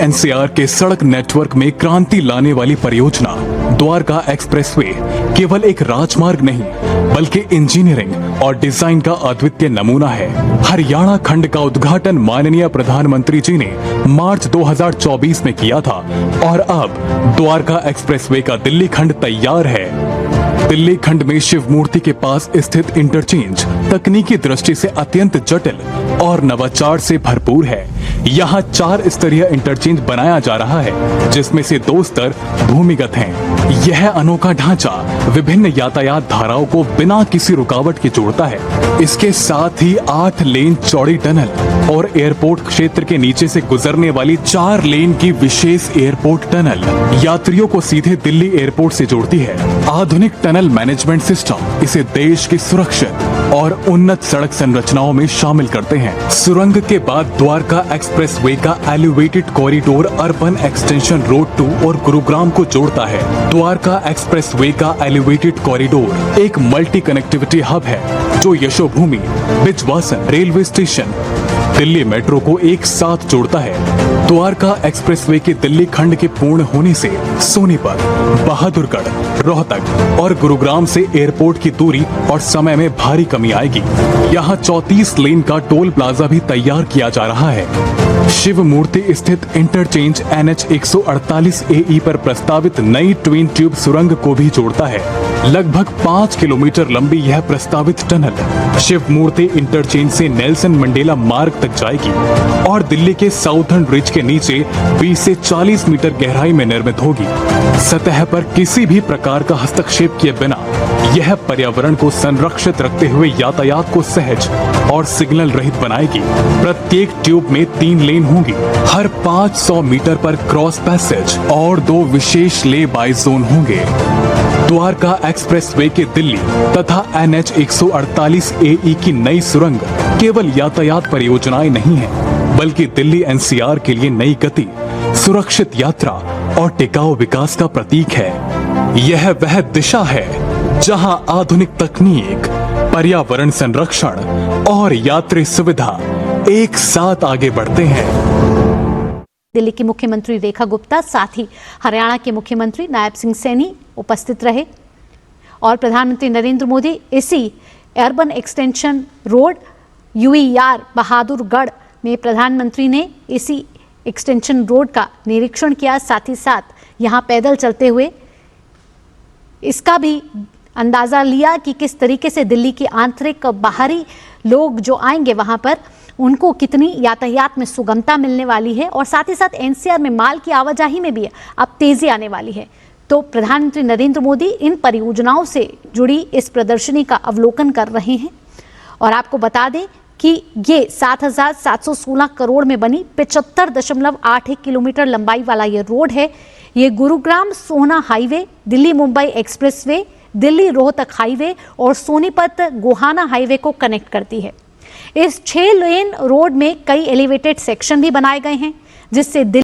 NCR के सड़क network में क्रांति लाने वाली परियोजना द्वारका एक्सप्रेसवे केवल एक राजमार्ग नहीं बल्कि इंजीनियरिंग और डिजाइन का अद्वितीय नमूना है। हरियाणा खंड का उद्घाटन माननीय प्रधानमंत्री जी ने मार्च 2024 में किया था और अब द्वारका एक्सप्रेसवे का दिल्ली खंड तैयार है। दिल्ली खंड में शिव मूर्ति के पास स्थित इंटरचेंज तकनीकी दृष्टि से अत्यंत जटिल और नवाचार से भरपूर है। यहाँ 4 स्तरीय इंटरचेंज बनाया जा रहा है, जिसमें से 2 स्तर भूमिगत हैं। यह अनोखा ढांचा विभिन्न यातायात धाराओं को बिना किसी रुकावट के जोड़ता है। इसके साथ ही 8 लेन चौड़ी टनल और एयरपोर्ट क्षेत्र के नीचे से गुजरने वाली 4 लेन की विशेष एयरपोर्ट टनल यात्रियों को सीधे दिल्ली एयरपोर्ट से जोड़ती है। आधुनिक टनल मैनेजमेंट सिस्टम इसे देश की सुरक्षित और उन्नत सड़क संरचनाओं में शामिल करते हैं। सुरंग के बाद द्वारका एक्सप्रेसवे का elevated corridor urban extension road 2 और गुरुग्राम को जोड़ता है। द्वारका एक्सप्रेसवे का एलिवेटेड कॉरिडोर एक मल्टी कनेक्टिविटी हब है जो Yashobhoomi, Bijwasan railway station, Delhi metro को एक साथ जोड़ता है। द्वारका एक्सप्रेसवे के दिल्ली खंड के पूर्ण होने से सोनीपत, बहादुरगढ़, रोहतक और गुरुग्राम से एयरपोर्ट की दूरी और समय में भारी कमी आएगी। यहाँ 34 लेन का टोल प्लाजा भी तैयार किया जा रहा है। शिव मूर्ति स्थित इंटरचेंज NH 148 AE पर प्रस्तावित नई ट्विन ट्यूब सुरंग को भी जोड़ता है। लगभग 5 किलोमीटर लंबी यह प्रस्तावित टनल शिव मूर्ति इंटरचेंज से नेल्सन मंडेला मार्ग तक जाएगी और दिल्ली के साउथर्न रिज के नीचे 20 से 40 मीटर गहराई में निर्मित होगी। सतह पर किसी भी प्रकार का हस्तक्षेप किए बिना यह पर्यावरण को संरक्षित रखते हुए यातायात को सहज और सिग्नल रहित बनाएगी। प्रत्येक ट्यूब में 3 लेन होंगी। हर 500 मीटर पर क्रॉस पैसेज और 2 विशेष ले बाय जोन होंगे। द्वारका एक्सप्रेसवे के दिल्ली तथा NH 148 AE की नई सुरंग केवल यातायात परियोजनाएं नहीं है, बल्कि दिल्ली NCR के लिए नई गति, सुरक्षित यात्रा और टिकाऊ विकास का प्रतीक है। यह वह दिशा है जहां आधुनिक तकनीक, पर्यावरण संरक्षण और यात्री सुविधा एक साथ आगे बढ़ते हैं। दिल्ली की मुख्यमंत्री रेखा गुप्ता, साथ ही हरियाणा के मुख्यमंत्री नायब सिंह सैनी उपस्थित रहे और प्रधानमंत्री नरेंद्र मोदी इसी urban extension road UER Bahadurgarh में प्रधानमंत्री ने इसी एक्सटेंशन रोड का निरीक्षण किया। साथ ही साथ यहाँ पैदल चलते हुए इसका भी अंदाजा लिया कि किस तरीके से दिल्ली के आंतरिक बाहरी लोग जो आएंगे वहां पर उनको कितनी यातायात में सुगमता मिलने वाली है और साथ ही साथ NCR में माल की आवाजाही में भी अब तेजी आने वाली है। तो प्रधानमंत्री नरेंद्र मोदी इन परियोजनाओं से जुड़ी इस प्रदर्शनी का अवलोकन कर रहे हैं और आपको बता दें कि ये 7,716 करोड़ में बनी 75.81 किलोमीटर लंबाई वाला ये रोड है। ये Gurugram Sohna highway, Delhi Mumbai expressway, Delhi Rohtak highway और सोनीपत गोहाना हाईवे को कनेक्ट करती है। इस 6 लेन रोड में कई एलिवेटेड सेक्शन भी बनाए गए हैं जिससे